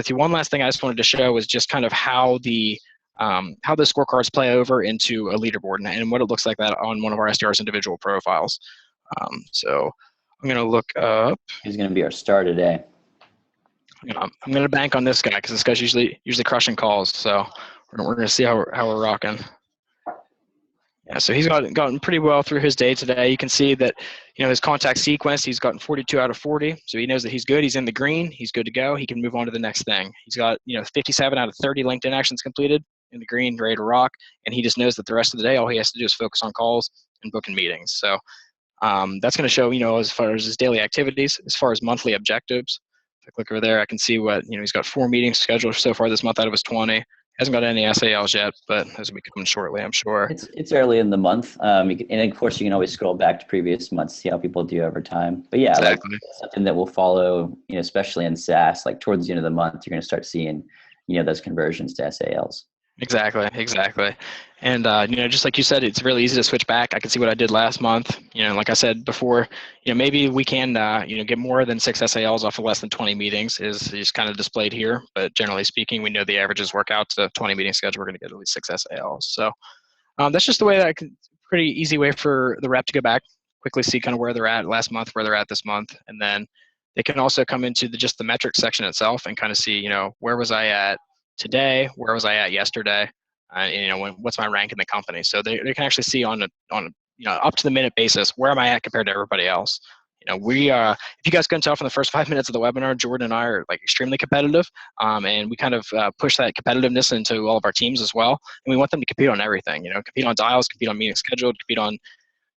with you. One last thing I just wanted to show is just kind of how the scorecards play over into a leaderboard and what it looks like that on one of our SDR's individual profiles. So I'm going to look up. He's going to be our star today. I'm going to bank on this guy because this guy's usually crushing calls. So we're going to see how we're rocking. Yeah, so he's gotten pretty well through his day today. You can see that, his contact sequence, he's gotten 42 out of 40. So he knows that he's good. He's in the green. He's good to go. He can move on to the next thing. He's got, 57 out of 30 LinkedIn actions completed in the green, ready to rock. And he just knows that the rest of the day, all he has to do is focus on calls and booking meetings. So that's going to show, as far as his daily activities, as far as monthly objectives. If I click over there, I can see what, he's got 4 meetings scheduled so far this month out of his 20. Hasn't got any SALs yet, but those will be coming shortly, I'm sure. It's early in the month, and of course you can always scroll back to previous months, see how people do over time. But yeah, exactly. Like something that will follow, especially in SaaS, like towards the end of the month, you're going to start seeing, those conversions to SALs. Exactly. And, just like you said, it's really easy to switch back. I can see what I did last month. Like I said before, maybe we can, get more than 6 SALs off of less than 20 meetings is kind of displayed here. But generally speaking, we know the averages work out to 20 meeting schedule. We're going to get at least 6 SALs. So that's just the way that pretty easy way for the rep to go back, quickly see kind of where they're at last month, where they're at this month. And then they can also come into just the metrics section itself and kind of see, where was I at today, where was I at yesterday, what's my rank in the company. So they can actually see on a up to the minute basis, where am I at compared to everybody else. We if you guys couldn't tell from the first 5 minutes of the webinar, Jordan and I are extremely competitive, and we kind of push that competitiveness into all of our teams as well. And we want them to compete on everything, compete on dials, compete on meetings scheduled, compete on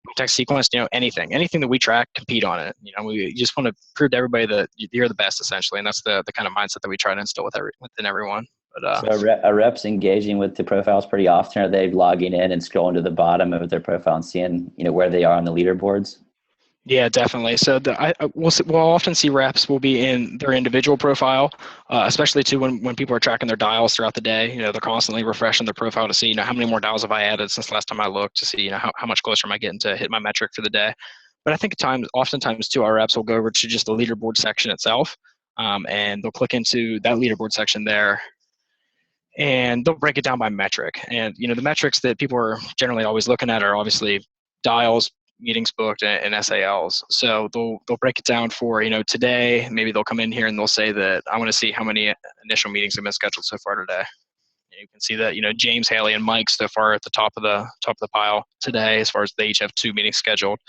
contact sequence, anything that we track, compete on it. We just want to prove to everybody that you're the best, essentially, and that's the kind of mindset that we try to instill within everyone. But, so are reps engaging with the profiles pretty often? Are they logging in and scrolling to the bottom of their profile and seeing where they are on the leaderboards? Yeah, definitely. So we'll often see reps will be in their individual profile, especially too when people are tracking their dials throughout the day. They're constantly refreshing their profile to see how many more dials have I added since the last time I looked, to see how much closer am I getting to hit my metric for the day. But I think oftentimes too, our reps will go over to just the leaderboard section itself, and they'll click into that leaderboard section there. And they'll break it down by metric. And, the metrics that people are generally always looking at are obviously dials, meetings booked, and SALs. So they'll break it down for, today, maybe they'll come in here and they'll say that I want to see how many initial meetings have been scheduled so far today. You can see that, James, Haley, and Mike so far at the top of the pile today, as far as they each have 2 meetings scheduled.